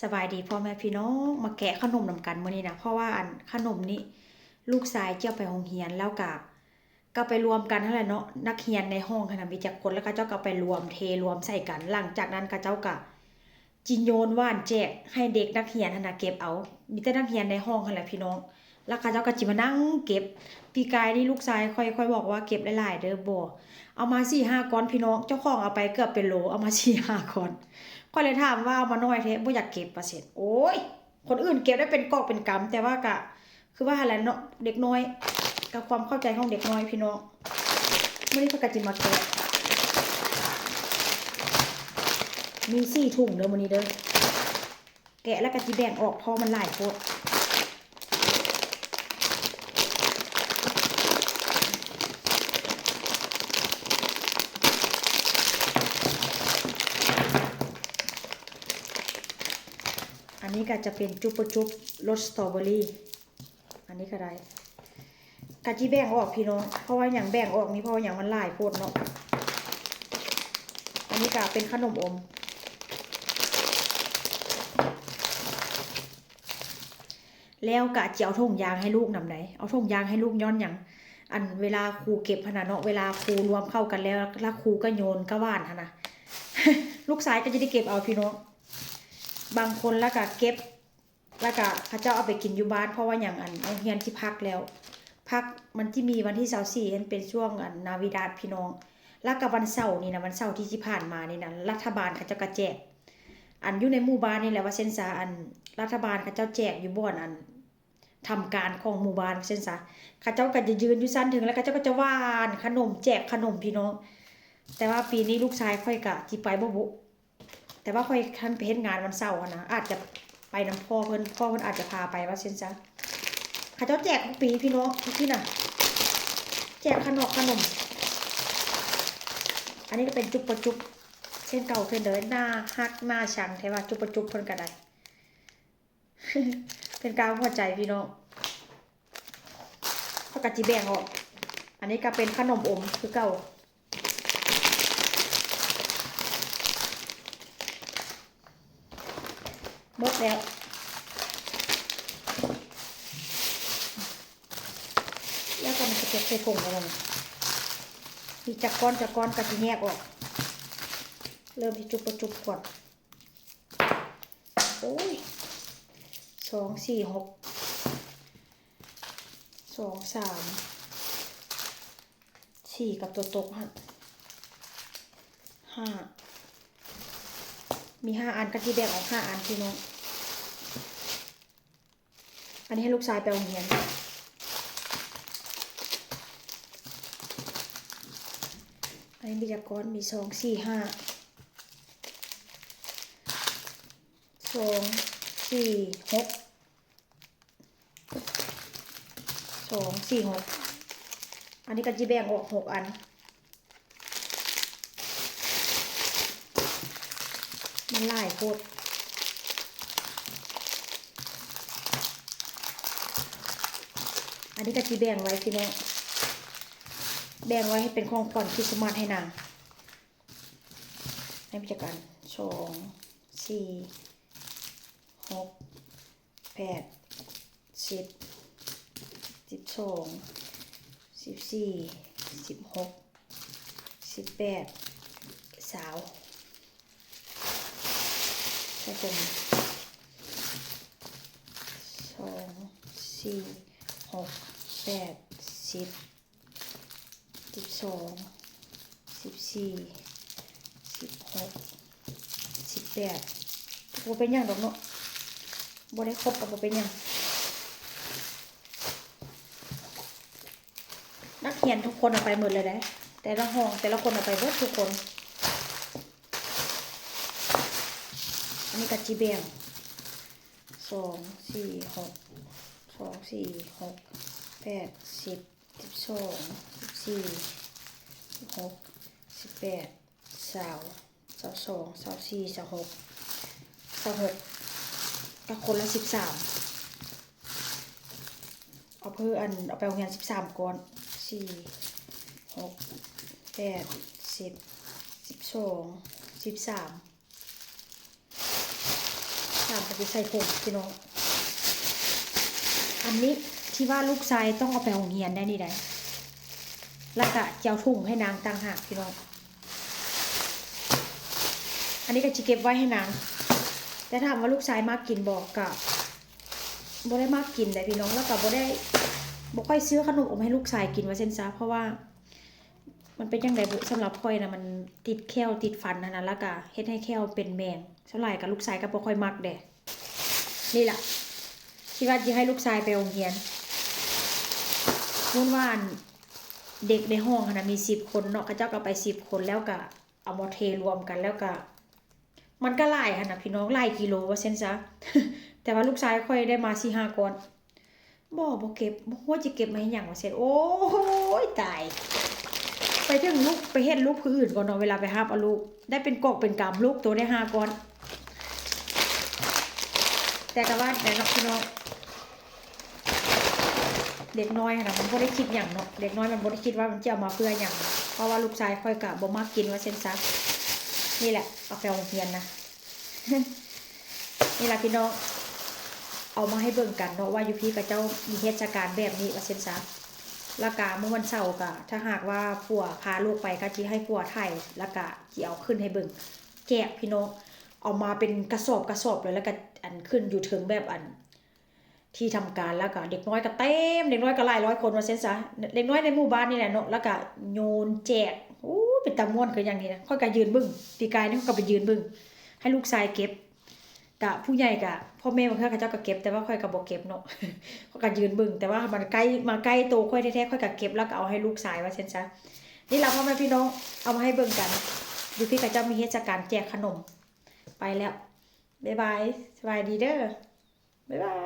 สบายดีพ่อแม่พี่น้องมาแกะขนมนำกันมื้อนี้นะเพราะว่าอันขนมนี้ลูกชายเจ้าไปโรงเรียนแล้วก็ไปรวมกันเท่าไหร่เนาะนักเรียนในห้องค่ะนะมีจักคนแล้วก็เจ้าก็ไปรวมเทรวมใส่กันหลังจากนั้นก็เจ้าก็จิโยนว่านแจกให้เด็กนักเรียนหั่นน่ะเก็บเอามีแต่นักเรียนในห้องหั่นแหละพี่น้องแล้วก็เจ้าก็จิมานั่งเก็บปีกายนี่ลูกชายค่อยๆบอกว่าเก็บหลายๆเด้อบ่เอามา4-5ก้อนพี่น้องเจ้าของเอาไปเกือบเป็นโลเอามา4-5ก้อนก็เลยถามว่าเอามาน้อยแท้บ่อยากเก็บว่าซั่นโอ๊ยคนอื่นเก็บได้เป็นกอบเป็นกำแต่ว่าก็คือว่าหั่นแหละเนาะเด็กน้อยกับความเข้าใจของเด็กน้อยพี่น้องมื้อนี้เพิ่นก็สิมาแกะมี4ถุงเด้อมื้อนี้เด้อแกะแล้วก็สิแบ่งออกเพราะมันหลายโพดอันนี้ก็จะเป็นจุ๊บจุ๊บรสสตรอเบอรี่อันนี้ก็ได้กะจิแบ่งออกพี่น้องเพราะว่าอย่างแบ่งออกนี่เพราะว่าอย่างมันหลายโพดเนาะอันนี้ก็เป็นขนมอมแล้วกะจะเอาถุงยางให้ลูกนำไหนเอาถุงยางให้ลูกย้อนอย่างอันเวลาครูเก็บพะนะเนาะเวลาครูรวมเข้ากันแล้วครูก็โยนก็ว่านหั่นน่ะ ลูกชายก็จะได้เก็บเอาพี่น้องบางคนแล้วก็เก็บแล้วก็เขาเจ้าเอาไปกินอยู่บ้านเพราะว่าอย่างอันโรงเรียนที่พักแล้วพักมันที่มีวันที่24นั่นเป็นช่วงอันนาวิดาพี่น้องแล้วก็วันเสาร์นี่นะวันเสาร์ที่ผ่านมานี่นะรัฐบาลเขาเจ้าก็แจกอันอยู่ในหมู่บ้านนี่แหละว่าเส้นซาอันรัฐบาลเขาเจ้าแจกอยู่บ่อนอันทำการของหมู่บ้านเส้นซาเขาเจ้าก็จะยืนอยู่สั้นถึงแล้วเขาเจ้าก็จะว่านขนมแจกขนมพี่น้องแต่ว่าปีนี้ลูกชายค่อยกะสิไปบ่บุแต่ว่าค่อยคันไปเฮ็ดงานวันเสาร์นะอาจจะไปนำพ่อเพิ่นอาจจะพาไปว่าเส้นซาเขาเจ้าแจกทุกปีพี่น้องทุกที่น่ะแจกขนมอันนี้ก็เป็นจุ๊บประจุ๊บเช่นเก่าเช่นเดิมหน้าฮักหน้าชังแท้ว่าจุ๊บประจุ๊บเพิ่นก็ได้ เป็นกาวหัวใจพี่น้องเขาก็จิแบ่งออกอันนี้ก็เป็นขนมอมคือเก่าหมดแล้วแล้วก็มันจะเก็บใส่ถุงแล้วมีจักก้อนก็จะแยกออกเริ่มที่จุ๊บประจุ๊บก่อนโอ้ย2 4 6 2 3 4กับตัวตก5มี5อันก็ที่แบ่งออก5อันพี่น้องอันนี้ให้ลูกชายไปโรงเรียนอันนี้มีจักก้อนมี2 4 5 2 4 6 2 4 6อันนี้ก็จะแบ่งออก6อันมันหลายโพดอันนี้ก็จะแบ่งไว้พี่น้องแบ่งไว้ให้เป็นของขวัญคริสต์มาสให้นางให้พิจารณา2 4 6 8 10 12 14 16 18 20ใส่ถุง2 4 6 8 10 12 14 16 18บ่เป็นหยังดอกเนาะบ่ได้ครบก็บ่เป็นหยังนักเรียนทุกคนเอาไปหมดเลยได้แต่ละห้องแต่ละคนเอาไปเบิดทุกคนอันนี้ก็จิแบ่ง2 4 6 2 4 6 8 10 12 14 16 18 20 22 24 26 26ก็คนละ13เอาเพื่อเอาไปโรงเรียน13ก้อน4 6 8 10 12 13 30 ามก็จะใส่ผงพี่น้องอันนี้ที่ว่าลูกชายต้องเอาไปโรงเรียนได้นี่ได้แล้วก็เจ้าถุงให้นางต่างหากพี่น้องอันนี้ก็จะเก็บไว้ให้นางแต่ถามว่าลูกชายมากกินบอกกับบ่ได้มากกินแต่พี่น้องแล้วก็บ่ค่อยซื้อขนมอมให้ลูกชายกินว่าเส้นซะเพราะว่ามันเป็นจังได๋บุสำหรับค่อยนะมันติดแค้วติดฟันนะแล้วก็เฮ็ดให้แค้วเป็นแมงเท่าไหร่กับลูกชายก็บ่ค่อยมักแดะนี่ล่ะคิดว่าสิให้ลูกชายไปโรงเรียนมุ่นว่านเด็กในห้องนะมี10คนเนาะเขาเจ้าก็ไป10คนแล้วก็เอามาเทรวมกันแล้วก็มันก็หลายหั่นน่ะพี่น้องหลายกิโลว่าเส้นซะ แต่ว่าลูกชายค่อยได้มา4-5ก้อนบ่เก็บว่าจะเก็บมาให้หยังว่าเสร็จโอ้ยตายไปถึงลูกไปเฮ็ดลูกผู้อื่นก่อนเนาะเวลาไปหาเอาลูกได้เป็นกอกเป็นกำลูกตัวได้5ก้อนแต่ก็ว่าแต่เนาะพี่น้องเด็กน้อยนะมันบ่ได้คิดหยังเนาะเด็กน้อยมันบ่ได้คิดว่ามันจะเอามาเพื่อหยังเพราะว่าลูกชายค่อยก็บ่มักกินว่าเส้นซะนี่แหละเอาไปโรงเรียนนะ นี่แหละพี่น้องเอามาให้เบิ่งกันเนาะว่าอยู่พี่กับเจ้ามีเทศกาลแบบนี้ว่าเช่นซะแล้วก็เมื่อวันเสาร์ก็ถ้าหากว่าผัวพาลูกไปก็สิให้ผัวถ่ายแล้วก็สิเอาขึ้นให้เบิ่งแกะพี่น้องเอามาเป็นกระสอบเลยแล้วก็อันขึ้นอยู่ถึงแบบอันที่ทำการแล้วก็เด็กน้อยก็เต็มเด็กน้อยก็หลายร้อยคนว่าเช่นซะเด็กน้อยในหมู่บ้านนี่แหละเนาะแล้วก็โยนแจกโอ้เป็นตาม่วนคืออย่างนี้นะค่อยก็ยืนเบิ่งปีกายนี่ก็ไปยืนเบิ่งให้ลูกชายเก็บกะผู้ใหญ่กะพ่อแม่บางเทื่อเขาเจ้าก็เก็บแต่ว่าค่อยก็บ่เก็บเนาะ เขาก็ยืนเบิ่งแต่ว่ามันใกล้มาใกล้โตค่อยแท้ๆค่อยก็เก็บแล้วก็เอาให้ลูกชายว่าเช่นซะนี่ล่ะพ่อแม่พี่น้องเอามาให้เบิ่งกันอยู่พี่กับเจ้ามีเทศกาลแจกขนมไปแล้วบ๊ายบายสบายดีเด้อบ๊ายบาย